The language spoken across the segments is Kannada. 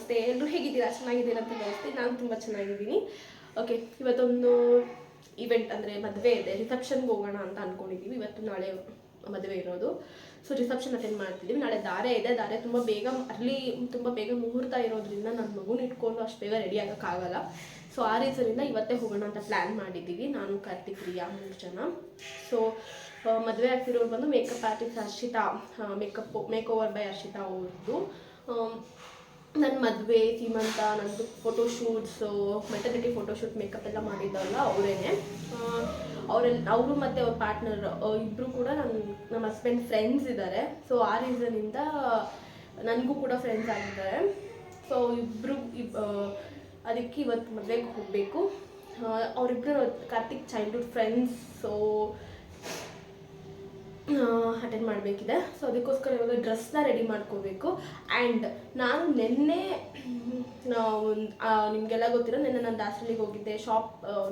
ನಮಸ್ತೆ, ಎಲ್ಲರೂ ಹೇಗಿದ್ದೀರಾ? ಚೆನ್ನಾಗಿದ್ದೀರಾ ಅಂತ ಭಾವಿಸ್ತೀನಿ. ನಾನು ತುಂಬ ಚೆನ್ನಾಗಿದ್ದೀನಿ. ಓಕೆ, ಇವತ್ತೊಂದು ಇವೆಂಟ್ ಅಂದರೆ ಮದುವೆ ಇದೆ, ರಿಸೆಪ್ಷನ್ಗೆ ಹೋಗೋಣ ಅಂತ ಅಂದ್ಕೊಂಡಿದ್ದೀವಿ. ಇವತ್ತು ನಾಳೆ ಮದುವೆ ಇರೋದು. ಸೊ ರಿಸೆಪ್ಷನ್ ಅಟೆಂಡ್ ಮಾಡ್ತಿದ್ದೀವಿ. ನಾಳೆ ಧಾರೆ ಇದೆ. ಧಾರೆ ತುಂಬ ಬೇಗ ಮುಹೂರ್ತ ಇರೋದ್ರಿಂದ ನನ್ನ ಮಗುನ ಇಟ್ಕೊಂಡು ಅಷ್ಟು ಬೇಗ ರೆಡಿ ಆಗೋಕ್ಕಾಗಲ್ಲ. ಸೊ ಆ ರೀಸನಿಂದ ಇವತ್ತೇ ಹೋಗೋಣ ಅಂತ ಪ್ಲ್ಯಾನ್ ಮಾಡಿದ್ದೀವಿ, ನಾನು ಕಾರ್ತಿಕ್ ಪ್ರಿಯಾ 3 ಜನ. ಸೊ ಮದುವೆ ಆಗ್ತಿರೋರು ಬಂದು makeup artist Harshita, make over by Harshita ಅವ್ರದ್ದು. ನನ್ನ ಮದುವೆ, ಸೀಮಂತ, ನನ್ನದು ಫೋಟೋಶೂಟ್ಸು, ಮೆಟರ್ನಿಟಿ ಫೋಟೋಶೂಟ್ ಮೇಕಪ್ ಎಲ್ಲ ಮಾಡಿದ್ದವಲ್ಲ ಅವರೇನೆ. ಅವರು ಮತ್ತು ಅವ್ರ ಪಾರ್ಟ್ನರ್ ಇಬ್ಬರು ಕೂಡ ನಮ್ಮ ಹಸ್ಬೆಂಡ್ ಫ್ರೆಂಡ್ಸ್ ಇದ್ದಾರೆ. ಸೊ ಆ ರೀಸನಿಂದ ನನಗೂ ಕೂಡ ಫ್ರೆಂಡ್ಸ್ ಆಗಿದ್ದಾರೆ. ಸೊ ಅದಕ್ಕೆ ಇವತ್ತು ಮದುವೆಗೆ ಹೋಗಬೇಕು. ಅವರಿಬ್ಬರು Karthik childhood friends. So attend ಮಾಡಬೇಕಿದೆ. ಸೊ ಅದಕ್ಕೋಸ್ಕರ ಇವಾಗ ಡ್ರೆಸ್ನ ರೆಡಿ ಮಾಡ್ಕೋಬೇಕು. ಆ್ಯಂಡ್ ನಾನು ನಿನ್ನೆ ನಿಮಗೆಲ್ಲ ಗೊತ್ತಿರೋ, ನಿನ್ನೆ ನಾನು ದಾಸರಳ್ಳಿಗೆ ಹೋಗಿದ್ದೆ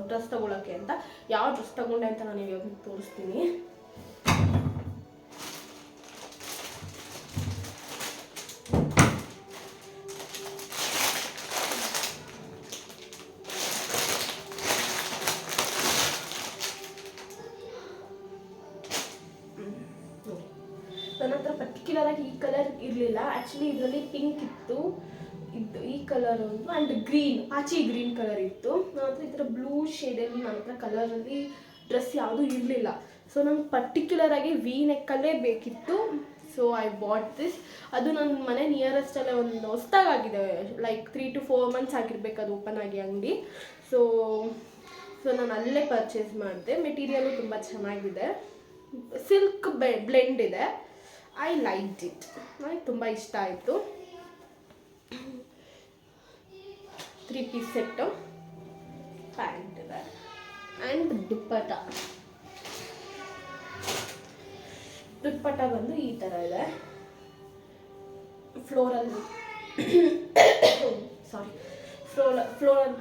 ಡ್ರೆಸ್ ತೊಗೊಳಕ್ಕೆ ಅಂತ. ಯಾವ ಡ್ರೆಸ್ ತೊಗೊಂಡೆ ಅಂತ ನಾನು ಇವಾಗ ತೋರಿಸ್ತೀನಿ. ನನ್ನ ಹತ್ರ ಪರ್ಟಿಕ್ಯುಲರಾಗಿ ಈ ಕಲರ್ ಇರಲಿಲ್ಲ. ಆ್ಯಕ್ಚುಲಿ ಇದರಲ್ಲಿ ಪಿಂಕ್ ಇತ್ತು, ಈ ಕಲರ್ ಒಂದು, ಆ್ಯಂಡ್ ಗ್ರೀನ್, ಪಾಚಿ ಗ್ರೀನ್ ಕಲರ್ ಇತ್ತು. ನನ್ನ ಹತ್ರ ಈ ಥರ ಬ್ಲೂ ಶೇಡಲ್ಲಿ ನನ್ನ ಹತ್ರ ಕಲರಲ್ಲಿ ಡ್ರೆಸ್ ಯಾವುದೂ ಇರಲಿಲ್ಲ. ಸೊ ನಂಗೆ ಪರ್ಟಿಕ್ಯುಲರಾಗಿ ವಿ ನೆಕ್ಕಲ್ಲೇ ಬೇಕಿತ್ತು. So I bought this. ಅದು ನನ್ನ ಮನೆ ನಿಯರೆಸ್ಟಲ್ಲೇ ಒಂದು ಹೊಸ್ದಾಗಿದೆ, ಲೈಕ್ 3 to 4 months ಆಗಿರ್ಬೇಕು ಅದು ಓಪನ್ ಆಗಿ ಅಂಗಡಿ. ಸೊ ನಾನು ಅಲ್ಲೇ ಪರ್ಚೇಸ್ ಮಾಡಿದೆ. ಮೆಟೀರಿಯಲು ತುಂಬ ಚೆನ್ನಾಗಿದೆ, ಸಿಲ್ಕ್ ಬ್ಲೆಂಡ್ ಇದೆ. ಐ ಲೈಕ್ಡ್ ಇಟ್, ನನಗೆ ತುಂಬ ಇಷ್ಟ ಆಯಿತು. 3 ಪೀಸ್ ಸೆಟ್ಟು, ಪ್ಯಾಂಟ್ ಇದೆ ಆ್ಯಂಡ್ ದುಪ್ಪಟ್ಟ ಬಂದು ಈ ಥರ ಇದೆ. ಫ್ಲೋರಲ್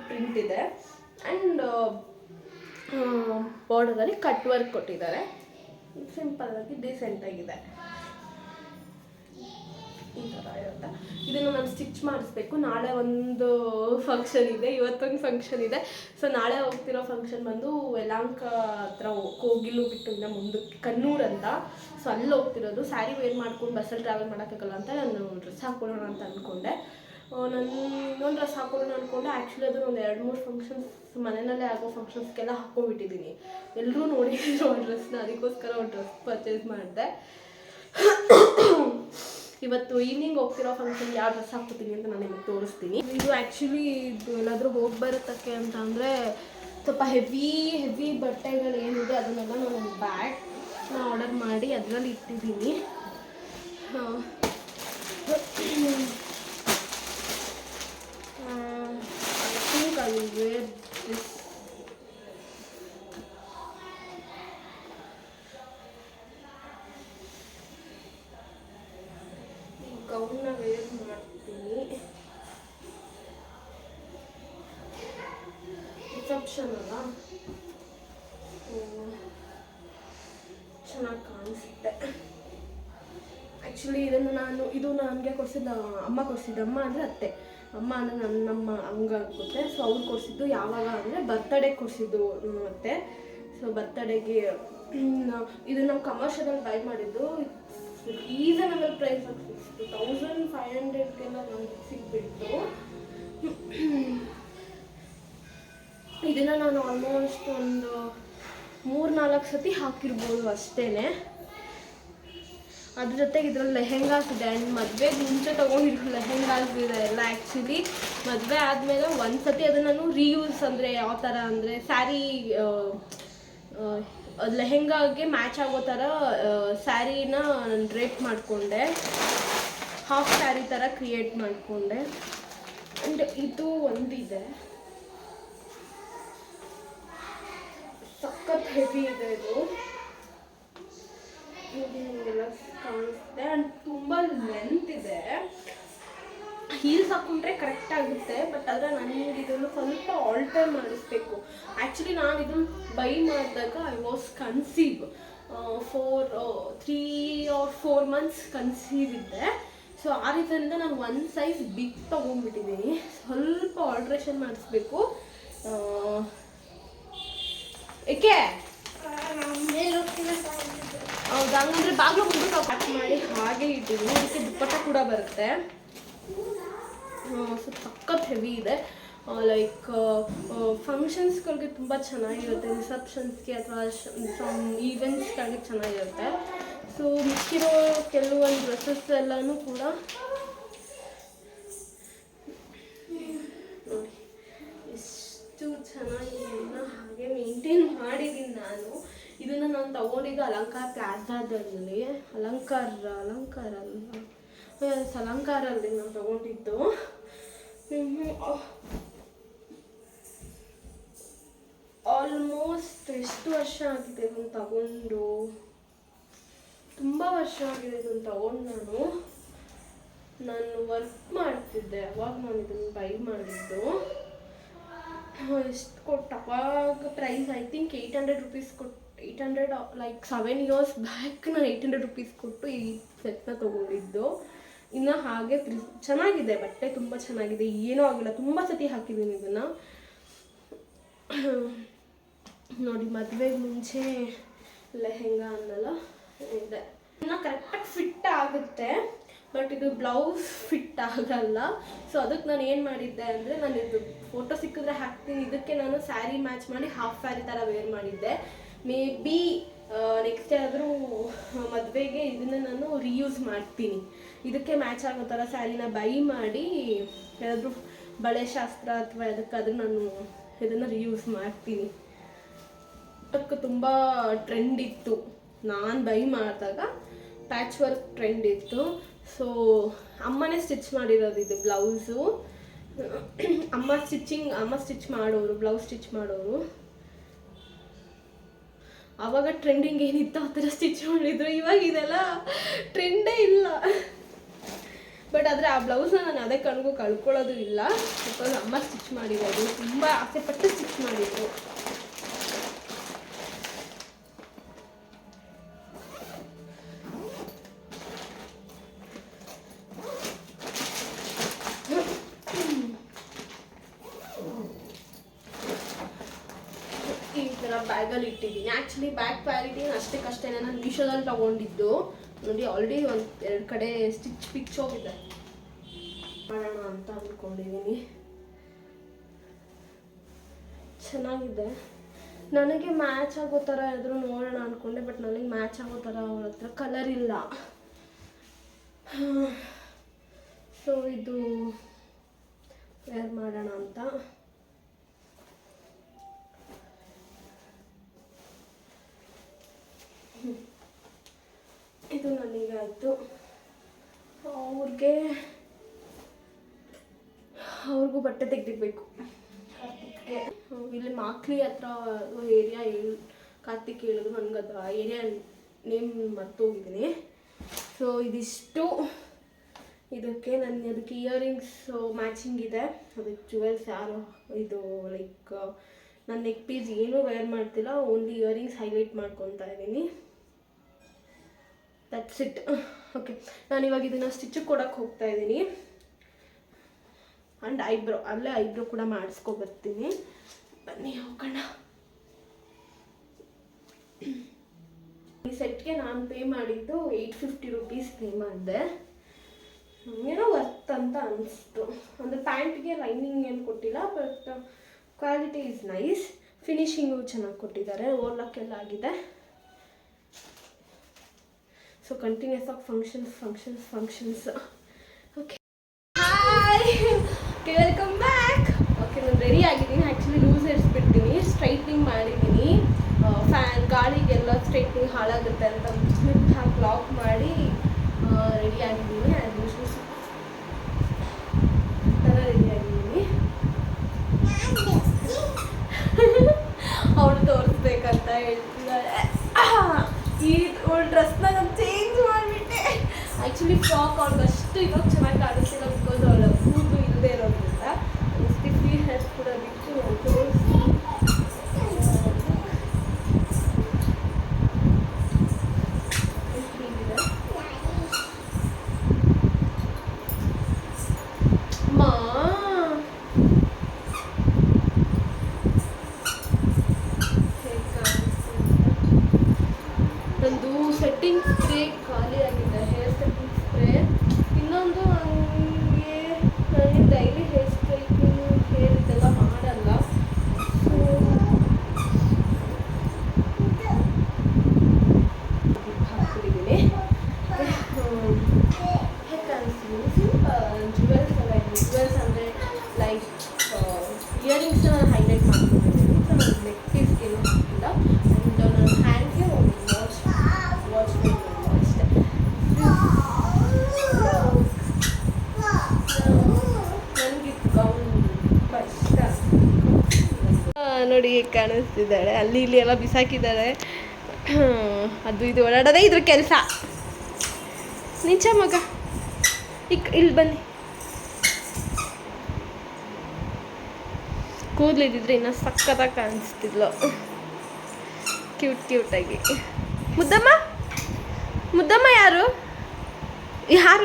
ಪ್ರಿಂಟ್ ಇದೆ. ಆ್ಯಂಡ್ ಬಾರ್ಡರಲ್ಲಿ ಕಟ್ ವರ್ಕ್ ಕೊಟ್ಟಿದ್ದಾರೆ. ಸಿಂಪಲ್ ಆಗಿ ಡಿಸೆಂಟಾಗಿದೆ, ಈ ಥರ ಇರುತ್ತೆ. ಇದನ್ನು ನಾನು ಸ್ಟಿಚ್ ಮಾಡಿಸ್ಬೇಕು. ನಾಳೆ ಒಂದು ಫಂಕ್ಷನ್ ಇದೆ, ಇವತ್ತೊಂದು ಫಂಕ್ಷನ್ ಇದೆ. ಸೊ ನಾಳೆ ಹೋಗ್ತಿರೋ ಫಂಕ್ಷನ್ ಬಂದು ಯಲಹಂಕ ಹತ್ರ ಕೋಗಿಲು ಬಿಟ್ಟು ಇನ್ನು ಮುಂದಕ್ಕೆ ಕಣ್ಣೂರು ಅಂತ. ಸೊ ಅಲ್ಲಿ ಹೋಗ್ತಿರೋದು. ಸ್ಯಾರಿ ವೇರ್ ಮಾಡ್ಕೊಂಡು ಬಸ್ಸಲ್ಲಿ ಟ್ರಾವೆಲ್ ಮಾಡೋಕ್ಕಾಗಲ್ಲ ಅಂತ ನಾನು ಡ್ರೆಸ್ ಹಾಕೊಳ್ಳೋಣ ಅಂತ ಅಂದ್ಕೊಂಡೆ. ನಾನು ಇನ್ನೊಂದು ಡ್ರೆಸ್ ಹಾಕೊಳ್ಳೋಣ ಅಂದ್ಕೊಂಡೆ. ಆ್ಯಕ್ಚುಲಿ ಅದು ಒಂದು 2-3 ಫಂಕ್ಷನ್ಸ್ ಮನೆಯಲ್ಲೇ ಆಗೋ ಫಂಕ್ಷನ್ಸ್ಗೆಲ್ಲ ಹಾಕ್ಕೊಂಡ್ಬಿಟ್ಟಿದ್ದೀನಿ. ಎಲ್ಲರೂ ನೋಡಿದ್ರು ಆ ಡ್ರೆಸ್ನ, ಅದಕ್ಕೋಸ್ಕರ ಒಂದು ಡ್ರೆಸ್ ಪರ್ಚೇಸ್ ಮಾಡಿದೆ. ಇವತ್ತು ಈವ್ನಿಂಗ್ ಹೋಗ್ತಿರೋ ಫಂಕ್ಷನ್ ಯಾವ ಡ್ರೆಸ್ ಹಾಕ್ತೀನಿ ಅಂತ ನಾನು ನಿಮಗೆ ತೋರಿಸ್ತೀನಿ. ಇದು ಆ್ಯಕ್ಚುಲಿ ಇದು ಎಲ್ಲಾದರೂ ಹೋಗಿ ಬರುತ್ತಕ್ಕೆ ಅಂತ ಅಂದರೆ ಸ್ವಲ್ಪ ಹೆವಿ ಬಟ್ಟೆಗಳು ಏನಿದೆ ಅದನ್ನೆಲ್ಲ ನಾನು ಒಂದು ಬ್ಯಾಗ್ನ ಆರ್ಡರ್ ಮಾಡಿ ಅದರಲ್ಲಿ ಇಟ್ಟಿದ್ದೀನಿ. I think I will wear this. ಗೌನ್ನ ವೇರ್ ಮಾಡ್ತೀನಿ. ರಿಸೆಪ್ಷನ್ ಅಲ್ಲ, ಚೆನ್ನಾಗಿ ಕಾಣಿಸುತ್ತೆ. ಆ್ಯಕ್ಚುಲಿ ಇದು ನನಗೆ ಕೊಡಿಸಿದ್ದ ಅಮ್ಮ ಕೊಡಿಸಿದ್ದು. ಅಮ್ಮ ಅಂದರೆ ಅತ್ತೆ, ಅಮ್ಮ ಅಂದರೆ ನಮ್ಮ ಹಂಗಾಗುತ್ತೆ. ಸೊ ಅವ್ರು ಕೊಡಿಸಿದ್ದು ಯಾವಾಗ ಅಂದರೆ ಬರ್ತ್ಡೇಗೆ ಕೊಡಿಸಿದ್ದು ಅತ್ತೆ. ಸೊ ಬರ್ತ್ಡೇಗೆ ಇದು ನಾವು ಕಮರ್ಷಿಯಲ್ ಬೈ ಮಾಡಿದ್ದು. ರೀಸನಬಲ್ ಪ್ರೈಸ್ ಸಿಕ್ತು, 1500ಗೆಲ್ಲ ನಮಗೆ ಸಿಕ್ಬಿಟ್ಟು. ಇದನ್ನು ನಾನು ಆಲ್ಮೋಸ್ಟ್ ಒಂದು 3-4 ಸತಿ ಹಾಕಿರ್ಬೋದು ಅಷ್ಟೇ. ಅದ್ರ ಜೊತೆಗೆ ಇದರಲ್ಲಿ ಲೆಹೆಂಗಾಸ್ ಇದೆ. ಆ್ಯಂಡ್ ಮದುವೆಗೆ ಮುಂಚೆ ತೊಗೊಂಡಿರೋ ಲೆಹೆಂಗಾಸ್ ಇದೆ ಎಲ್ಲ. ಆ್ಯಕ್ಚುಲಿ ಮದುವೆ ಆದಮೇಲೆ ಒಂದು ಸತಿ ಅದನ್ನು ನಾನು ರೀಯೂಸ್, ಅಂದರೆ ಯಾವ ಥರ ಅಂದರೆ ಸ್ಯಾರಿ ಲೆಹೆಂಗಾಗೆ ಮ್ಯಾಚ್ ಆಗೋ ಥರ ಸ್ಯಾರಿನ ನಾನು ಡ್ರೇಪ್ ಮಾಡಿಕೊಂಡೆ, ಹಾಫ್ ಸ್ಯಾರಿ ಥರ ಕ್ರಿಯೇಟ್ ಮಾಡಿಕೊಂಡೆ. ಆ್ಯಂಡ್ ಇದು ಒಂದಿದೆ, ಸಖತ್ ಹೆವಿ ಇದೆ ಇದು. ನಿಮಗೆಲ್ಲ ಕಾಣಿಸುತ್ತೆ. ಆ್ಯಂಡ್ ತುಂಬ ಲೆಂತ್ ಇದೆ. ಹೀಲ್ಸ್ ಹಾಕ್ಕೊಂಡ್ರೆ ಕರೆಕ್ಟ್ ಆಗುತ್ತೆ. ಬಟ್ ಆದರೆ ನನಗೆ ಇದನ್ನು ಸ್ವಲ್ಪ ಆಲ್ಟರ್ ಮಾಡಿಸ್ಬೇಕು. ಆ್ಯಕ್ಚುಲಿ ನಾನು ಇದನ್ನು ಬೈ ಮಾಡಿದಾಗ I was conceive 3 or 4 months conceive ಇದ್ದೆ. ಸೊ ಆ ರೀತಿಯಿಂದ ನಾನು ಒಂದು ಸೈಜ್ ಬಿಗ್ ತೊಗೊಂಡ್ಬಿಟ್ಟಿದ್ದೀನಿ. ಸ್ವಲ್ಪ ಆಲ್ಟ್ರೇಷನ್ ಮಾಡಿಸ್ಬೇಕು. ಏಕೆ ಹೌದಾ? ಹಂಗಂದ್ರೆ ಬಾಗಿಲು ಮುಂದೆ ಕಟ್ ಮಾಡಿ ಹಾಗೆ ಇಟ್ಟಿದ್ದೀನಿ. ಅದಕ್ಕೆ ದುಪ್ಪಟ್ಟ ಕೂಡ ಬರುತ್ತೆ. ಸೊ ಸಖತ್ ಹೆವಿ ಇದೆ. ಲೈಕ್ ಫಂಕ್ಷನ್ಸ್ಗಳಿಗೆ ತುಂಬ ಚೆನ್ನಾಗಿರುತ್ತೆ, ರಿಸೆಪ್ಷನ್ಸ್ಗೆ ಅಥವಾ ಸಮ್ ಈವೆಂಟ್ಸ್ಗಳಿಗೆ ಚೆನ್ನಾಗಿರುತ್ತೆ. ಸೊ ಮಿಕ್ಕಿರೋ ಕೆಲವೊಂದು ಡ್ರೆಸ್ಸಸ್ ಎಲ್ಲನೂ ಕೂಡ ನೋಡಿ ಎಷ್ಟು ಚೆನ್ನಾಗಿದೆ, ಹಾಗೆ ಮೇಂಟೈನ್ ಮಾಡಿದ್ದೀನಿ ನಾನು. ಇದನ್ನು ನಾನು ತಗೊಂಡಿದ್ದು ಅಲಂಕಾರ ಪ್ಲಾಜಾದಲ್ಲಿ, ಅಲಂಕಾರಲ್ಲಿ ನಾನು ತಗೊಂಡಿದ್ದು. ಆಲ್ಮೋಸ್ಟ್ ಎಷ್ಟು ವರ್ಷ ಆಗಿದೆ ಇದನ್ನು ತಗೊಂಡು? ತುಂಬ ವರ್ಷ ಆಗಿದೆ ಇದನ್ನು ತಗೊಂಡು. ನಾನು ವರ್ಕ್ ಮಾಡ್ತಿದ್ದೆ ಅವಾಗ ನಾನು ಇದನ್ನು ಬೈ ಮಾಡಿದ್ದು. ಎಷ್ಟು ಕೊಟ್ಟು ಅವಾಗ ಪ್ರೈಸ್ ಐ ಥಿಂಕ್ 800 rupees ಕೊಟ್ಟು, 800 ಲೈಕ್ 7 years ಬ್ಯಾಕ್ ನಾನು 800 rupees ಕೊಟ್ಟು ಈ ಸೆಟ್ನ ತೊಗೊಂಡಿದ್ದು. ಇನ್ನು ಹಾಗೆ ಚೆನ್ನಾಗಿದೆ, ಬಟ್ಟೆ ತುಂಬ ಚೆನ್ನಾಗಿದೆ, ಏನೂ ಆಗಿಲ್ಲ. ತುಂಬ ಸತಿ ಹಾಕಿದ್ದೀನಿ ಇದನ್ನು. ನೋಡಿ ಮದುವೆಗೆ ಮುಂಚೆ ಲೆಹೆಂಗಾ ಅನ್ನಲ್ಲ ಇದೆ. ಇನ್ನು ಕರೆಕ್ಟಾಗಿ ಫಿಟ್ ಆಗುತ್ತೆ, ಬಟ್ ಇದು ಬ್ಲೌಸ್ ಫಿಟ್ ಆಗಲ್ಲ. ಸೊ ಅದಕ್ಕೆ ನಾನು ಏನು ಮಾಡಿದ್ದೆ ಅಂದರೆ, ನಾನು ಇದು ಫೋಟೋ ಸಿಕ್ಕಿದ್ರೆ ಹಾಕ್ತೀನಿ. ಇದಕ್ಕೆ ನಾನು ಸ್ಯಾರಿ ಮ್ಯಾಚ್ ಮಾಡಿ ಹಾಫ್ ಸ್ಯಾರಿ ಥರ ವೇರ್ ಮಾಡಿದ್ದೆ. ಮೇ ಬಿ ನೆಕ್ಸ್ಟ್ ಆದರೂ ಮದುವೆಗೆ ಇದನ್ನು ನಾನು ರೀಯೂಸ್ ಮಾಡ್ತೀನಿ. ಇದಕ್ಕೆ ಮ್ಯಾಚ್ ಆಗೋ ಥರ ಸ್ಯಾರಿನ ಬೈ ಮಾಡಿ ಏನಾದರೂ ಬಳೆ ಶಾಸ್ತ್ರ ಅಥವಾ ಅದಕ್ಕಾದರೂ ನಾನು ಇದನ್ನು ರೀಯೂಸ್ ಮಾಡ್ತೀನಿ. ಅದಕ್ಕೆ ತುಂಬ ಟ್ರೆಂಡ್ ಇತ್ತು, ನಾನು ಬೈ ಮಾಡಿದಾಗ ಪ್ಯಾಚ್ ವರ್ಕ್ ಟ್ರೆಂಡ್ ಇತ್ತು. ಸೊ ಅಮ್ಮನೇ ಸ್ಟಿಚ್ ಮಾಡಿರೋದು ಇದು ಬ್ಲೌಸು. ಅಮ್ಮ ಸ್ಟಿಚ್ ಮಾಡೋರು, ಬ್ಲೌಸ್ ಸ್ಟಿಚ್ ಮಾಡೋರು. ಆವಾಗ ಟ್ರೆಂಡಿಂಗ್ ಏನಿತ್ತು ಆ ಥರ ಸ್ಟಿಚ್ ಮಾಡಿದ್ರು. ಇವಾಗ ಇದೆಲ್ಲ ಟ್ರೆಂಡೇ ಇಲ್ಲ. ಬಟ್ ಆದರೆ ಆ ಬ್ಲೌಸ್ನ ನಾನು ಅದೇ ಕಣ್ಗೂ ಕಳ್ಕೊಳ್ಳೋದು ಇಲ್ಲ. ಬಿಕಾಸ್ ಅಮ್ಮ ಸ್ಟಿಚ್ ಮಾಡಿರೋದು, ತುಂಬ ಆಸೆಪಟ್ಟು ಸ್ಟಿಚ್ ಮಾಡಿದ್ರು. ಈ ಥರ ಬ್ಯಾಗಲ್ಲಿ ಇಟ್ಟಿದ್ದೀನಿ. ಆ್ಯಕ್ಚುಲಿ ಬ್ಯಾಗ್ ಕ್ವಾಲಿಟಿ ಅಷ್ಟೇ ನಾನು ಮೀಶೋದಲ್ಲಿ ತೊಗೊಂಡಿದ್ದು. ನೋಡಿ ಆಲ್ರೆಡಿ 1-2 ಕಡೆ ಸ್ಟಿಚ್ ಹೋಗಿದೆ. ಮಾಡೋಣ ಅಂತ ಅಂದ್ಕೊಂಡಿದ್ದೀನಿ. ಚೆನ್ನಾಗಿದೆ, ನನಗೆ ಮ್ಯಾಚ್ ಆಗೋ ಥರ ಆದರೂ ನೋಡೋಣ ಅಂದ್ಕೊಂಡೆ. ಬಟ್ ನನಗೆ ಮ್ಯಾಚ್ ಆಗೋ ಥರ ಅವ್ರ ಹತ್ರ ಕಲರ್ ಇಲ್ಲ. ಸೊ ಇದು ವೇರ್ ಮಾಡೋಣ ಅಂತ. ಇದು ನನಗಾಯಿತು. ಅವ್ರಿಗೂ ಬಟ್ಟೆ ತೆಗೆದಿರ್ಬೇಕು. ಕಾರ್ತಿಕ್ಗೆ ಇಲ್ಲಿ ಮಾಕ್ಲಿ ಹತ್ರ ಏರಿಯಾ ಕಾರ್ತಿಕ್ ಹೇಳಿದ್ರು, ನನಗದು ಆ ಏರಿಯಾ ನೇಮ್ ಮರ್ತೋಗಿದ್ದೀನಿ. ಸೊ ಇದಿಷ್ಟು. ಇದಕ್ಕೆ ಅದಕ್ಕೆ ಇಯರಿಂಗ್ಸ್ ಮ್ಯಾಚಿಂಗ್ ಇದೆ. ಅದಕ್ಕೆ ಜುವೆಲ್ಸ್ ಯಾರು ಇದು ಲೈಕ್ ನನ್ನ ನೆಕ್ ಪೀಸ್ ಏನೂ ವೇರ್ ಮಾಡ್ತಿಲ್ಲ, ಓನ್ಲಿ ಇಯರಿಂಗ್ಸ್ ಹೈಲೈಟ್ ಮಾಡ್ಕೊತಾ ಇದ್ದೀನಿ. That's it. ಓಕೆ, ನಾನಿವಾಗ ಇದನ್ನು ಸ್ಟಿಚಿಗೆ ಕೊಡೋಕ್ಕೆ ಹೋಗ್ತಾ ಇದ್ದೀನಿ. ಆ್ಯಂಡ್ ಅಲ್ಲೇ ಐಬ್ರೋ ಕೂಡ ಮಾಡಿಸ್ಕೊಬರ್ತೀನಿ. ಬನ್ನಿ ಹೋಗೋಣ. ಈ ಸೆಟ್ಗೆ ನಾನು ಪೇ ಮಾಡಿದ್ದು 850 rupees ಪೇ ಮಾಡಿದೆ. ಏನೋ ವರ್ತ್ ಅಂತ ಅನಿಸ್ತು. ಅಂದರೆ ಪ್ಯಾಂಟ್ಗೆ ಲೈನಿಂಗ್ ಏನು ಕೊಟ್ಟಿಲ್ಲ, ಬಟ್ ಕ್ವಾಲಿಟಿ ಈಸ್ ನೈಸ್. ಫಿನಿಶಿಂಗು ಚೆನ್ನಾಗಿ ಕೊಟ್ಟಿದ್ದಾರೆ, ಓರ್ಲಕ್ಕೆಲ್ಲ ಆಗಿದೆ. ಸೊ ಕಂಟಿನ್ಯೂಸ್ ಆಗಿ functions. Okay, hi, welcome back. Okay, ನಾನು ರೆಡಿ ಆಗಿದ್ದೀನಿ. ಆ್ಯಕ್ಚುಲಿ ಲೂಸ್ ಇರಿಸ್ಬಿಡ್ತೀನಿ, ಸ್ಟ್ರೈಟ್ನಿಂಗ್ ಮಾಡಿದ್ದೀನಿ. ಫ್ಯಾನ್ ಗಾಳಿಗೆಲ್ಲ ಸ್ಟ್ರೈಟ್ನಿಂಗ್ ಹಾಳಾಗುತ್ತೆ ಅಂತ ಸ್ಲಿಪ್ ಹಾಕಿ ಲಾಕ್ ಮಾಡಿ ರೆಡಿ ಆಗಿದ್ದೀನಿ. ಆ್ಯಂಡ್ ಯೂಶ್ವಲಿ ಥರ ರೆಡಿ ಆಗಿದ್ದೀನಿ. ಅವಳು ತೋರಿಸ್ಬೇಕಂತ ಹೇಳ್ತಿದ್ದಾಳೆ. ಈ ಡ್ರೆಸ್ನ ನಾನು ಚೇಂಜ್ ಮಾಡಿಬಿಟ್ಟೆ. ಆ್ಯಕ್ಚುಲಿ ಫ್ರಾಕ್ ಅವ್ಳಿಗಷ್ಟು ಇವಾಗ ಚೆನ್ನಾಗಿ ಕಾಣಿಸ್ತಿಲ್ಲ, ಬಿಕಾಸ್ ಅವಳ ಕೂದಲು ಇಲ್ಲದೆ ಇರೋದ್ರಿಂದ. ಸ್ಟಿಫಿ ಹೇರ್ ಕೂಡ ಬಿಟ್ಟು ತೋರಿಸಿ. ನೋಡಿ ಹೇಗೆ ಕಾಣಿಸ್ತಿದ್ದಾಳೆ. ಅಲ್ಲಿ ಇಲ್ಲಿ ಎಲ್ಲ ಬಿಸಾಕಿದ್ದಾಳೆ. ಅದು ಇದು ಓಡಾಡೋದೇ ಇದ್ರ ಕೆಲಸ. ನಿಜ ಮಗ, ಇಲ್ಲಿ ಬನ್ನಿ. ಕೂದಲಿದ್ದಿದ್ರೆ ಇನ್ನೂ ಸಕ್ಕತ್ತಾಗಿ ಕಾಣಿಸ್ತಿದ್ಲು, ಕ್ಯೂಟಾಗಿ. ಮುದ್ದಮ್ಮ, ಮುದ್ದಮ್ಮ ಯಾರು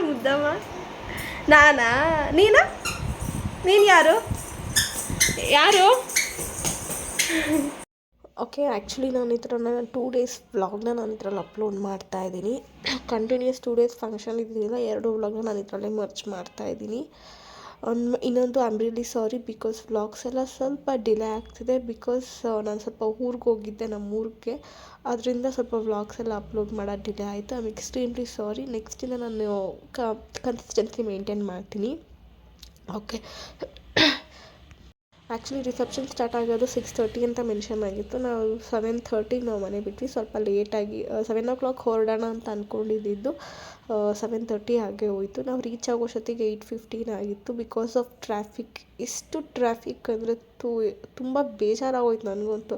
ಮುದ್ದಮ್ಮ? ನಾನಾ? ನೀನು ಯಾರು? ಓಕೆ, ಆ್ಯಕ್ಚುಲಿ ನಾನು ಈ ಥರ 2 days ವ್ಲಾಗ್ನ ನಾನು ಇದರಲ್ಲಿ ಅಪ್ಲೋಡ್ ಮಾಡ್ತಾಯಿದ್ದೀನಿ. ಕಂಟಿನ್ಯೂಸ್ 2 days ಫಂಕ್ಷನ್ ಇದ್ದಿಲ್ಲ, 2 ವ್ಲಾಗ್ನ ನಾನು ಇದರಲ್ಲೇ ಮರ್ಚ್ ಮಾಡ್ತಾಯಿದ್ದೀನಿ. ಇನ್ನೊಂದು I am really sorry because vlogs ಎಲ್ಲ ಸ್ವಲ್ಪ ಡಿಲೇ ಆಗ್ತಿದೆ. ಬಿಕಾಸ್ ನಾನು ಸ್ವಲ್ಪ ಊರಿಗೆ ಹೋಗಿದ್ದೆ, ನಮ್ಮೂರಿಗೆ. ಅದರಿಂದ ಸ್ವಲ್ಪ ವ್ಲಾಗ್ಸ್ ಎಲ್ಲ ಅಪ್ಲೋಡ್ ಮಾಡೋದು ಡಿಲೇ ಆಯಿತು. I am extremely sorry. ನೆಕ್ಸ್ಟಿಂದ ನಾನು ಕನ್ಸಿಸ್ಟೆನ್ಸಿ ಮೇಂಟೈನ್ ಮಾಡ್ತೀನಿ. ಓಕೆ, ಆ್ಯಕ್ಚುಲಿ ರಿಸೆಪ್ಷನ್ ಸ್ಟಾರ್ಟ್ ಆಗೋದು 6:30 ಅಂತ ಮೆನ್ಷನ್ ಆಗಿತ್ತು. ನಾವು 7:30ಗೆ ನಾವು ಮನೆ ಬಿಟ್ವಿ. ಸ್ವಲ್ಪ ಲೇಟಾಗಿ 7 o'clock ಹೊರಡೋಣ ಅಂತ ಅಂದ್ಕೊಂಡಿದ್ದು 7:30 ಹಾಗೆ ಹೋಯಿತು. ನಾವು ರೀಚ್ ಆಗೋಷ್ಟೊತ್ತಿಗೆ 8:15 ಆಗಿತ್ತು ಬಿಕಾಸ್ ಆಫ್ ಟ್ರಾಫಿಕ್. ಎಷ್ಟು ಟ್ರಾಫಿಕ್ ಅಂದರೆ ತುಂಬ ಬೇಜಾರಾಗೋಯ್ತು ನನಗಂತೂ.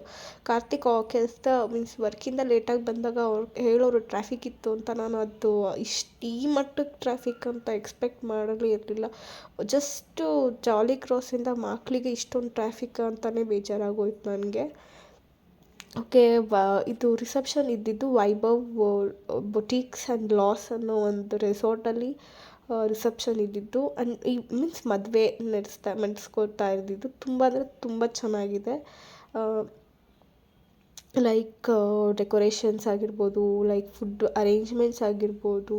ಕಾರ್ತಿಕ್ ಮೀನ್ಸ್ ವರ್ಕಿಂದ ಲೇಟಾಗಿ ಬಂದಾಗ ಅವ್ರು ಹೇಳೋರು ಟ್ರಾಫಿಕ್ ಇತ್ತು ಅಂತ. ನಾನು ಅದು ಈ ಮಟ್ಟಕ್ಕೆ ಟ್ರಾಫಿಕ್ ಅಂತ ಎಕ್ಸ್ಪೆಕ್ಟ್ ಮಾಡಲೇ ಇರಲಿಲ್ಲ. ಜಸ್ಟು ಜಾಲಿ ಕ್ರಾಸಿಂದ ಮಕ್ಕಳಿಗೆ ಇಷ್ಟೊಂದು ಟ್ರಾಫಿಕ್ ಅಂತಲೇ ಬೇಜಾರಾಗೋಯ್ತು ನನಗೆ. ಓಕೆ, ಇದು ರಿಸೆಪ್ಷನ್ ಇದ್ದಿದ್ದು ವೈಭವ್ ಬೊಟಿಕ್ಸ್ ಆ್ಯಂಡ್ ಲಾಸ್ ಅನ್ನೋ ಒಂದು ರೆಸಾರ್ಟಲ್ಲಿ ರಿಸೆಪ್ಷನ್ ಇದ್ದಿದ್ದು. ಮೀನ್ಸ್ ಮದುವೆ ನಡೆಸ್ಕೊಳ್ತಾ ಇದ್ದಿದ್ದು. ತುಂಬ ಅಂದರೆ ತುಂಬ ಚೆನ್ನಾಗಿದೆ. ಲೈಕ್ ಡೆಕೋರೇಷನ್ಸ್ ಆಗಿರ್ಬೋದು, ಲೈಕ್ ಫುಡ್ ಅರೇಂಜ್ಮೆಂಟ್ಸ್ ಆಗಿರ್ಬೋದು,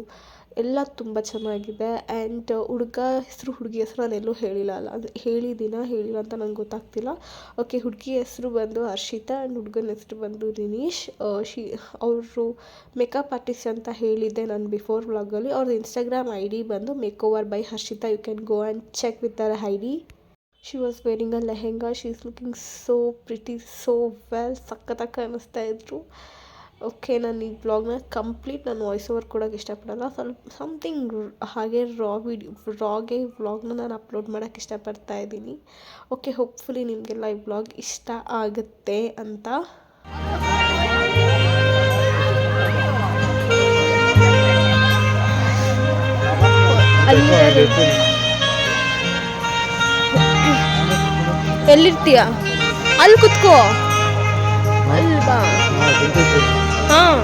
ಎಲ್ಲ ತುಂಬ ಚೆನ್ನಾಗಿದೆ. ಆ್ಯಂಡ್ ಹುಡುಗಿ ಹೆಸರು ನಾನೆಲ್ಲೂ ಹೇಳಿಲ್ಲ ಹೇಳಿಲ್ಲ ಅಂತ ನಂಗೆ ಗೊತ್ತಾಗ್ತಿಲ್ಲ. ಓಕೆ, ಹುಡುಗಿ ಹೆಸರು ಬಂದು ಹರ್ಷಿತಾ ಆ್ಯಂಡ್ ಹುಡುಗನ ಹೆಸರು ಬಂದು ರಿನೀಶ್. ಅವರು ಮೇಕಪ್ ಆರ್ಟಿಸ್ಟ್ ಅಂತ ಹೇಳಿದ್ದೆ ನಾನು ಬಿಫೋರ್ ವ್ಲಾಗಲ್ಲಿ. ಅವ್ರದ್ದು ಇನ್ಸ್ಟಾಗ್ರಾಮ್ ID ಬಂದು makeover by Harshita. You can go and check with their ID. She was wearing a lehenga. She is looking so pretty, so well. ಸಖತ್ತಾಗಿ ಕಾಣಿಸ್ತಾ ಇದ್ರು. ಓಕೆ, ನಾನು ಈ ವ್ಲಾಗ್ನ ಕಂಪ್ಲೀಟ್ ನಾನು ವಾಯ್ಸ್ ಓವರ್ ಕೊಡೋಕ್ಕೆ ಇಷ್ಟಪಡಲ್ಲ. ಸ್ವಲ್ಪ ಸಮಥಿಂಗ್ ಹಾಗೆ ರಾಗೆ ವ್ಲಾಗ್ನ ನಾನು ಅಪ್ಲೋಡ್ ಮಾಡೋಕ್ಕೆ ಇಷ್ಟಪಡ್ತಾ ಇದ್ದೀನಿ. ಓಕೆ, ಹೋಪ್ಫುಲಿ ನಿಮಗೆಲ್ಲ ಈ ವ್ಲಾಗ್ ಇಷ್ಟ ಆಗುತ್ತೆ ಅಂತ. ಎಲ್ಲಿರ್ತೀಯ? ಅಲ್ಲಿ ಕುತ್ಕೋ, ಅಲ್ವಾ? ಹಾಂ,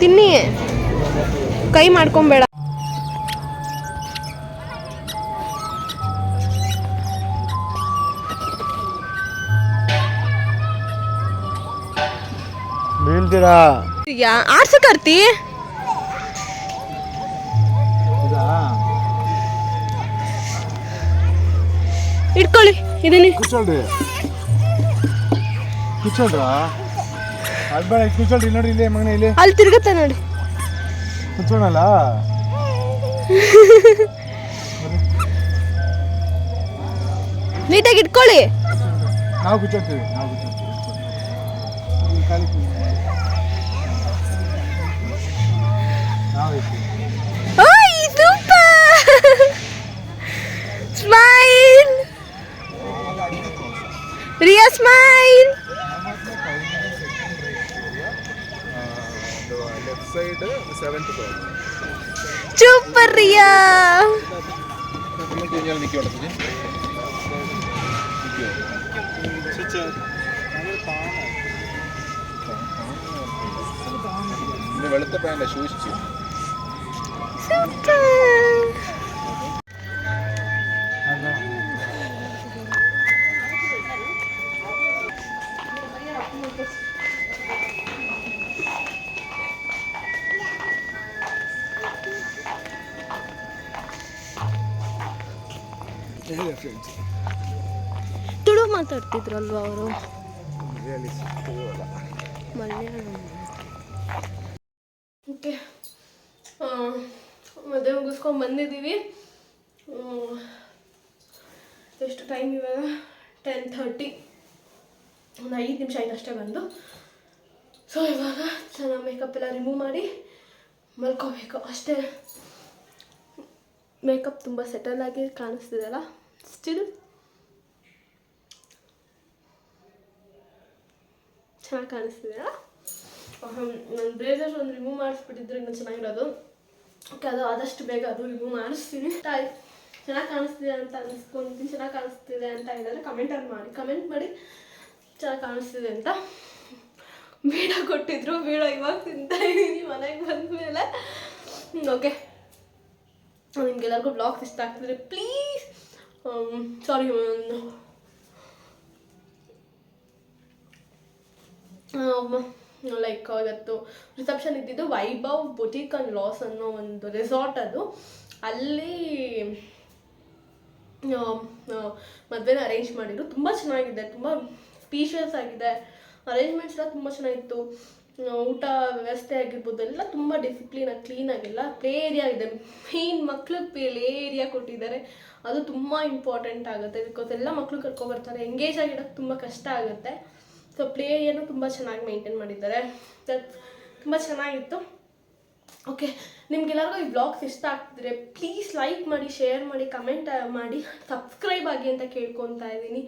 ತಿನ್ನಿ, ಕೈ ಮಾಡ್ಕೊಂಬೇಡ. ಬೀಳ್ತೀರಾ? ಆಡ್ಸಕರ್ತಿ ಇಟ್ಕೊಳ್ಳಿ. ಇದನ್ನೇ ಕೂಚೋಳ್ರಿ, ಅದ್ಬೇಡ, ಕೂಚೋಳ್ರಿ. ನೋಡಿ ಇಲ್ಲಿ ಮಗನ, ಇಲ್ಲಿ ಅಲ್ಲಿ ತಿರುಗತ್ತೆ ನೋಡಿ. ಕೂತ್ಕೊಳಲ್ಲ. ನೀಟಾಗಿ ಇಟ್ಕೊಳ್ಳಿ. ನಾವು ಕೂಚೋಳ್ತೀವಿ. Left side 7th floor. Super Riya. വെളുത്ത പാൻ്റ് സൂക്ഷിച്ചു. ತುಳು ಮಾತಾಡ್ತಿದ್ರಲ್ವಾ ಅವರು? ಮಲಯಾಳಂ. ಓಕೆ, ಮದುವೆ ಮುಗಿಸ್ಕೊಂಡು ಬಂದಿದ್ದೀವಿ. ಎಷ್ಟು ಟೈಮ್ ಇವಾಗ? 10:30. ಒಂದು 5 ನಿಮಿಷ ಆಯ್ತು ಅಷ್ಟೇ ಬಂದು. ಸೊ ಇವಾಗ ಚೆನ್ನಾಗಿ ಮೇಕಪ್ ಎಲ್ಲ ರಿಮೂವ್ ಮಾಡಿ ಮಲ್ಕೋಬೇಕು ಅಷ್ಟೇ. ಮೇಕಪ್ ತುಂಬ ಸೆಟಲ್ ಆಗಿ ಕಾಣಿಸ್ತಿದೆಯಲ್ಲ? ಸ್ಟಿಲ್ ಚೆನ್ನಾಗಿ ಕಾಣಿಸ್ತಿದೆಯಲ್ಲ? ನನ್ನ ಬ್ಲೇಸರ್ಸ್ ಒಂದು ರಿಮೂವ್ ಮಾಡಿಸ್ಬಿಟ್ಟಿದ್ರೆ ಇನ್ನೂ ಚೆನ್ನಾಗಿರೋದು. ಓಕೆ, ಅದು ಆದಷ್ಟು ಬೇಗ ಅದು ರಿಮೂವ್ ಮಾಡಿಸ್ತೀನಿ. ಚೆನ್ನಾಗಿ ಕಾಣಿಸ್ತಿದೆ ಅಂತ ಅನಿಸ್ಕೊಂತೀನಿ. ಚೆನ್ನಾಗಿ ಕಾಣಿಸ್ತಿದೆ ಅಂತ ಹೇಳಿದ್ರೆ ಕಮೆಂಟ್ ಮಾಡಿ ಚೆನ್ನಾಗಿ ಕಾಣಿಸ್ತಿದೆ ಅಂತ. ಬೀಡ ಕೊಟ್ಟಿದ್ರು, ಬೀಡ ಇವಾಗ ತಿಂತಾ ಇದ್ದೀನಿ ಮನೆಗೆ ಬಂದಮೇಲೆ. ಓಕೆ, ನಿಮ್ಗೆಲ್ಲರಿಗೂ ಬ್ಲಾಗ್ಸ್ ಇಷ್ಟ ಆಗ್ತಿದ್ರೆ ಪ್ಲೀಸ್ ಸಾರಿ ಲೈಕ್ ಇವತ್ತು ರಿಸೆಪ್ಷನ್ ಇದ್ದಿದ್ದು ವೈಭವ್ ಬೊಟಿಕ್ ಆ್ಯಂಡ್ ಲಾಸ್ ಅನ್ನೋ ಒಂದು ರೆಸಾರ್ಟ್. ಅದು ಅಲ್ಲಿ ಮದುವೆನ ಅರೇಂಜ್ ಮಾಡಿದ್ರು. ತುಂಬ ಚೆನ್ನಾಗಿದೆ, ತುಂಬ ಸ್ಪೀಷಿಯಸ್ ಆಗಿದೆ. ಅರೇಂಜ್ಮೆಂಟ್ಸ್ ಎಲ್ಲ ತುಂಬ ಚೆನ್ನಾಗಿತ್ತು. ಊಟ ವ್ಯವಸ್ಥೆ ಆಗಿರ್ಬೋದು ಎಲ್ಲ ತುಂಬ ಡಿಸಿಪ್ಲಿನಾಗಿ ಕ್ಲೀನಾಗಿಲ್ಲ. ಪ್ಲೇ ಏರಿಯಾ ಇದೆ, ಮೇನ್ ಮಕ್ಳಿಗೆ ಪ್ಲೇ ಏರಿಯಾ ಕೊಟ್ಟಿದ್ದಾರೆ. ಅದು ತುಂಬ ಇಂಪಾರ್ಟೆಂಟ್ ಆಗುತ್ತೆ. ಬಿಕಾಸ್ ಎಲ್ಲ ಮಕ್ಕಳು ಕರ್ಕೊಬರ್ತಾರೆ, ಎಂಗೇಜ್ ಆಗಿಡೋಕ್ಕೆ ತುಂಬ ಕಷ್ಟ ಆಗುತ್ತೆ. ಸೊ ಪ್ಲೇ ಏರಿಯಾನು ತುಂಬ ಚೆನ್ನಾಗಿ ಮೇಂಟೈನ್ ಮಾಡಿದ್ದಾರೆ. ತುಂಬ ಚೆನ್ನಾಗಿತ್ತು. ಓಕೆ, ನಿಮ್ಗೆಲ್ಲರಿಗೂ ಈ ಬ್ಲಾಗ್ಸ್ ಇಷ್ಟ ಆಗ್ತಿದ್ರೆ ಪ್ಲೀಸ್ ಲೈಕ್ ಮಾಡಿ, ಶೇರ್ ಮಾಡಿ, ಕಮೆಂಟ್ ಮಾಡಿ, ಸಬ್ಸ್ಕ್ರೈಬ್ ಆಗಿ ಅಂತ ಕೇಳ್ಕೊತಾ ಇದ್ದೀನಿ.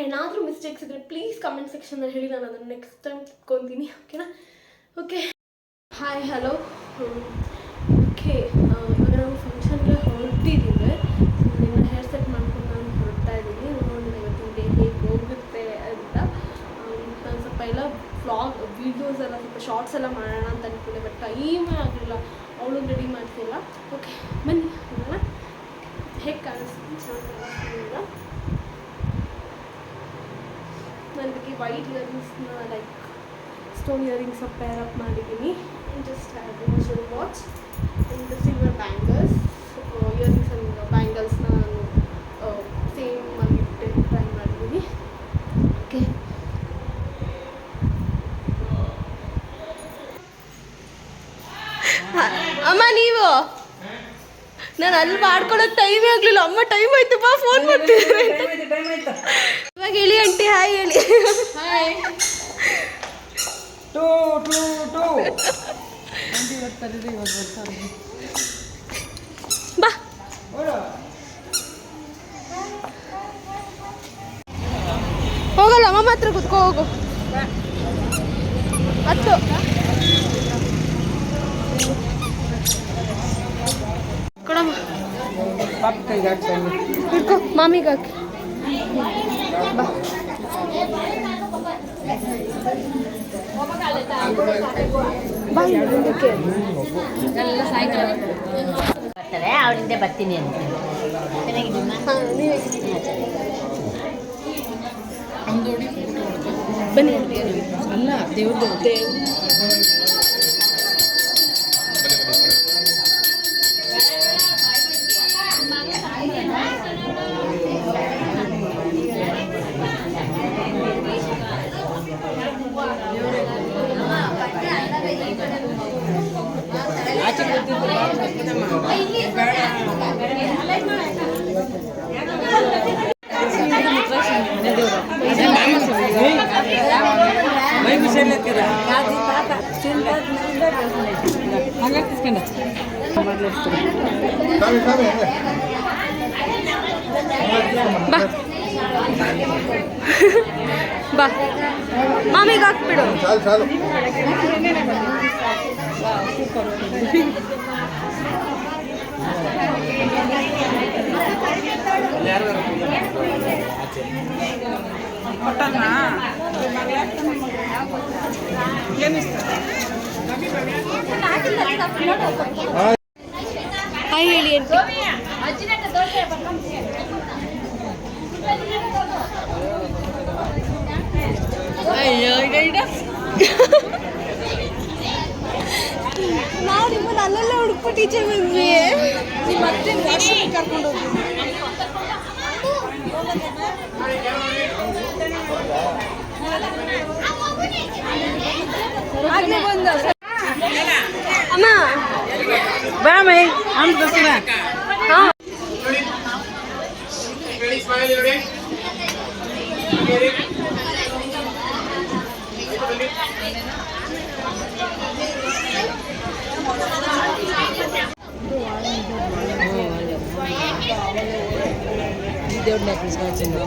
ಏನಾದರೂ ಮಿಸ್ಟೇಕ್ಸ್ ಇದ್ದರೆ ಪ್ಲೀಸ್ ಕಮೆಂಟ್ ಸೆಕ್ಷನಲ್ಲಿ ಹೇಳಿ, ನಾನು ಅದನ್ನು ನೆಕ್ಸ್ಟ್ ಟೈಮ್ ತಿಳ್ಕೊತೀನಿ. ಓಕೆನಾ? Okay, hi, hello. ಓಕೆ, ಇವಾಗ ನಾವು ಫಂಕ್ಷನ್ಗೆ ಹೊರಟಿದ್ದೀವಿ. ನಿನ್ನ ಹೇರ್ ಸೆಟ್ ಮಾಡ್ಕೊಂಡು ನಾನು ಹೊರಡ್ತಾ ಇದ್ದೀನಿ. ನೋಡಿ ಇವತ್ತಿನ ಡೇ ಹೇಗೆ ಹೋಗುತ್ತೆ ಅಂತ. ನಾನು ಸ್ವಲ್ಪ ಎಲ್ಲ ವೀಡಿಯೋಸ್ ಎಲ್ಲ ಸ್ವಲ್ಪ ಶಾರ್ಟ್ಸ್ ಎಲ್ಲ ಮಾಡೋಣ ಅಂತ ಅಂದ್ಕೊಂಡೆ, ಬಟ್ ಟೈಮೇ ಆಗಲಿಲ್ಲ. ಅವಳು ರೆಡಿ ಮಾಡ್ತಿಲ್ಲ. ಓಕೆ, ಬನ್ನಿ ನೋಡೋಣ ಹೇಗೆ ಕಾಣಿಸ್ತೀನಿ. ಚೆನ್ನಾಗಿ ಕಾಣಿಸ್ತಿಲ್ಲ. ನಾನು ಇದಕ್ಕೆ ವೈಟ್ ಇಯರಿಂಗ್ಸ್ನ like stone earrings pair up ಮಾಡಿದ್ದೀನಿ. Just have watch and silver bangles. Earrings and ಬ್ಯಾಂಗಲ್ಸ್ನ ನಾನು ಸೇಮ್ ಆಗಿ ಟ್ರೈ ಮಾಡಿದ್ದೀನಿ. ಓಕೆ, ಅಮ್ಮ ನೀವು ನಾನು ಅಲ್ಲಿ ಮಾಡ್ಕೊಳಕ್ಕೆ ಟೈಮೇ ಆಗಲಿಲ್ಲ. ಅಮ್ಮ ಟೈಮ್ ಆಯ್ತು ಬಾ ಫೋನ್ ಮಾಡ್ತಿದ್ರೆ. ಇವಾಗ ಹೇಳಿ ಆಂಟಿ, ಹಾಯ್ ಹೇಳಿ. ಹಾಯ್. ಬಾ ಹೋಗಲ್ಲ, ಅಮ್ಮ ಮಾತ್ರ ಕುತ್ಕೋ ಹೋಗು. ಹತ್ತು ಕೊಡಮ್ಮ, ಇಟ್ಕೋ ಮಾಮಿಗೆ ಹಾಕಿ. ಬಾ ಬಾ ಇದಕ್ಕೆ ಎಲ್ಲ ಸಾಯಂಕಾಲ ಬರ್ತಾರೆ, ಅವರಿಂದ ಬರ್ತೀನಿ ಅಂತ. ಬನ್ನಿ ಅಲ್ಲ ದೇವ್ರದ್ದು ಬಾ ಬಾ ಮಾಮಿಗೆ ಹಾಕ್ಬಿಡು. ಸಾಲು ಸಾಲು. ಹಾಯ್ ಹೇಳಿ ಅಂತ. ನಾವು ನಿಮ್ಮನ್ನು ಅಲ್ಲೆಲ್ಲ ಹುಡುಕ್ಬಿಟ್ಟು ಈಚೆ ಬಂದ್ವಿ. ನಿಮ್ಮ ಮತ್ತೆ ವಾಶ್ರೂಮ್ ಕರ್ಕೊಂಡು ಹೋಗಿ. ಆಗ್ಲೇ ಬಂದ ಅಮ್ಮ ಬಾ ಮೈ ಅಂತ ಬರ್ತೀನ. ಹಾಂ దేవుడి నెక్లెస్ వచ్చింది.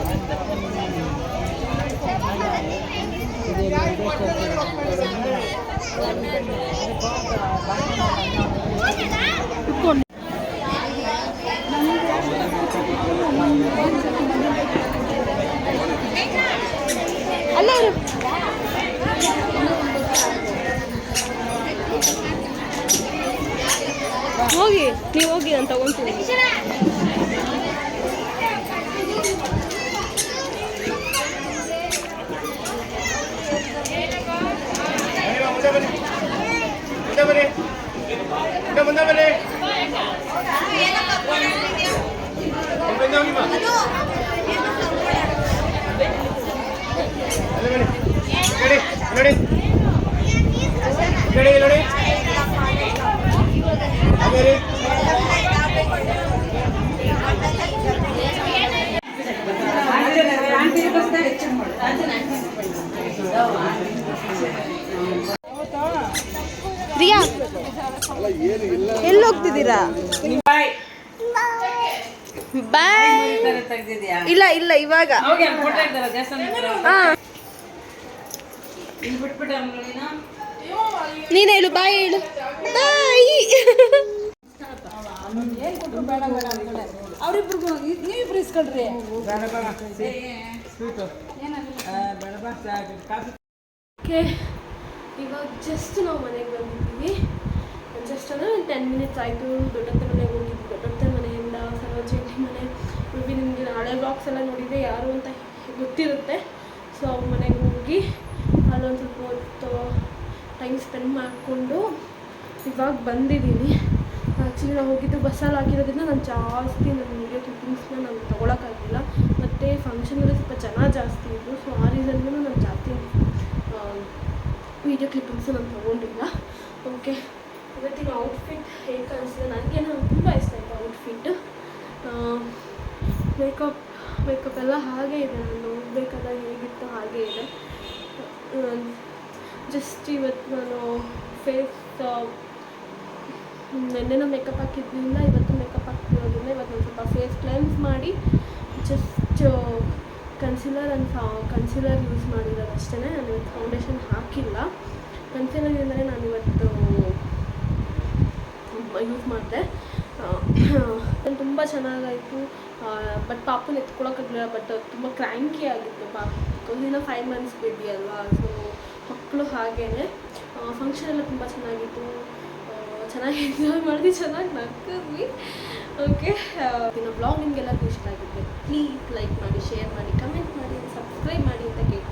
ಅಲ್ಲೇ ಹೋಗಿ ನೀವು ಹೋಗಿ ನಾನು ತಗೊಂತೀನಿ. ರಿಯಾ ಎಲ್ಲಿ ಹೋಗ್ತಿದ್ದೀರಾ? ಬಾಯ್. ಇಲ್ಲ ಇಲ್ಲ ಇವಾಗ ನೀನು ಹೇಳು ಬಾಯ್ ಹೇಳು. ಬಾಯ್. ಅವ್ರಿಬ್ರಿಗೂ ನೀವಿಬ್ರು ಇಸ್ಕೊಳ್ರಿ. ಓಕೆ ಇವಾಗ ಜಸ್ಟ್ ನಾವು ಮನೆಗೆ ಬಂದಿದ್ದೀವಿ. ಜಸ್ಟ್ ಅಂದರೆ 10 ಮಿನಿಟ್ಸ್ ಆಯಿತು. ದೊಡ್ಡತ್ತೆ ಮನೆಗೆ ಹೋಗಿದ್ವಿ. ದೊಡ್ಡತ್ತೆ ಮನೆಯಿಂದ ಸರೋಜಿನಿ ಮನೆ. ಮೇ ಬಿ ನಿಮಗೆ ಹಳೆ ಬ್ಲಾಗ್ಸ್ ಎಲ್ಲ ನೋಡಿದರೆ ಯಾರು ಅಂತ ಗೊತ್ತಿರುತ್ತೆ. ಸೊ ಅವ್ರ ಮನೆಗೆ ಹೋಗಿ ಅಲ್ಲೊಂದು ಸ್ವಲ್ಪ ಹೊತ್ತು ಟೈಮ್ ಸ್ಪೆಂಡ್ ಮಾಡಿಕೊಂಡು ಇವಾಗ ಬಂದಿದ್ದೀನಿ. ಆ್ಯಕ್ಚುಲಿ ನಾವು ಹೋಗಿದ್ದು ಬಸ್ಸಲ್ಲಿ ಹಾಕಿರೋದ್ರಿಂದ ನಾನು ಜಾಸ್ತಿ ನನ್ನ ವೀಡಿಯೋ ಕ್ಲಿಪ್ಪಿಂಗ್ಸ್ನ ನಾನು ತೊಗೊಳಕ್ಕಾಗಿಲ್ಲ. ಮತ್ತು ಫಂಕ್ಷನಲ್ಲಿ ಸ್ವಲ್ಪ ಜನ ಜಾಸ್ತಿ ಇದ್ದರು. ಸೊ ಆ ರೀಸನ್ಗೂ ನಾನು ಜಾಸ್ತಿ ವೀಡಿಯೋ ಕ್ಲಿಪ್ಪಿಂಗ್ಸು ನಾನು ತೊಗೊಂಡಿಲ್ಲ. ಓಕೆ ಇವತ್ತಿನ ಔಟ್ಫಿಟ್ ಹೇಗೆ ಕಾಣಿಸ್ತಿದೆ ನನಗೆ ತುಂಬ ಇಷ್ಟ ಆಯಿತು ಔಟ್ಫಿಟ್. ಮೇಕಪ್ ಎಲ್ಲ ಹಾಗೇ ಇದೆ. ನಾನು ನೋಡಬೇಕಾದ ಹೇಗಿತ್ತು ಹಾಗೇ ಇದೆ. ಜಸ್ಟ್ ಇವತ್ತು ನಾನು ಫೇಸ್ ನೆನ್ನೆನೂ ಮೇಕಪ್ ಹಾಕಿದ್ರಿಂದ ಇವತ್ತು ಮೇಕಪ್ ಹಾಕ್ತಿರೋದ್ರಿಂದ ಇವತ್ತು ನಾನು ಸ್ವಲ್ಪ ಫೇಸ್ ಕ್ಲೆನ್ಸ್ ಮಾಡಿ ಜಸ್ಟ್ ಕನ್ಸಿಲರ್ ಯೂಸ್ ಮಾಡಿರೋದು ಅಷ್ಟೇ. ನಾನು ಇವತ್ತು ಫೌಂಡೇಶನ್ ಹಾಕಿಲ್ಲ. ಕನ್ಸಿಲರಿಂದಲೇ ನಾನು ಇವತ್ತು ಯೂಸ್ ಮಾಡಿದೆ. ತುಂಬ ಚೆನ್ನಾಗಾಯಿತು. ಬಟ್ ಪಾಪನ ಎತ್ಕೊಳಕ್ಕಾಗಲಿಲ್ಲ. ಬಟ್ ತುಂಬ ಕ್ರ್ಯಾಂಕಿ ಆಗಿತ್ತು ಪಾಪ. ಬಿಕಾಸ್ ಇನ್ನೂ 5 months ಬೇಬಿ ಅಲ್ವಾ. ಸೊ ಮಕ್ಕಳು ಹಾಗೇ. ಫಂಕ್ಷನ್ ಎಲ್ಲ ತುಂಬ ಚೆನ್ನಾಗಿತ್ತು. ಚೆನ್ನಾಗಿ ಎಂಜಾಯ್ ಮಾಡಿದ್ವಿ, ಚೆನ್ನಾಗಿ ನಕ್ಕಿದ್ವಿ. ಓಕೆ ಇನ್ನು ಬ್ಲಾಗ್ ನಿಮಗೆಲ್ಲರಿಗೂ ಇಷ್ಟ ಆಗಿದ್ದರೆ ಪ್ಲೀಸ್ ಲೈಕ್ ಮಾಡಿ, ಶೇರ್ ಮಾಡಿ, ಕಮೆಂಟ್ ಮಾಡಿ, ಸಬ್ಸ್ಕ್ರೈಬ್ ಮಾಡಿ ಅಂತ ಕೇಳ್ತೀನಿ.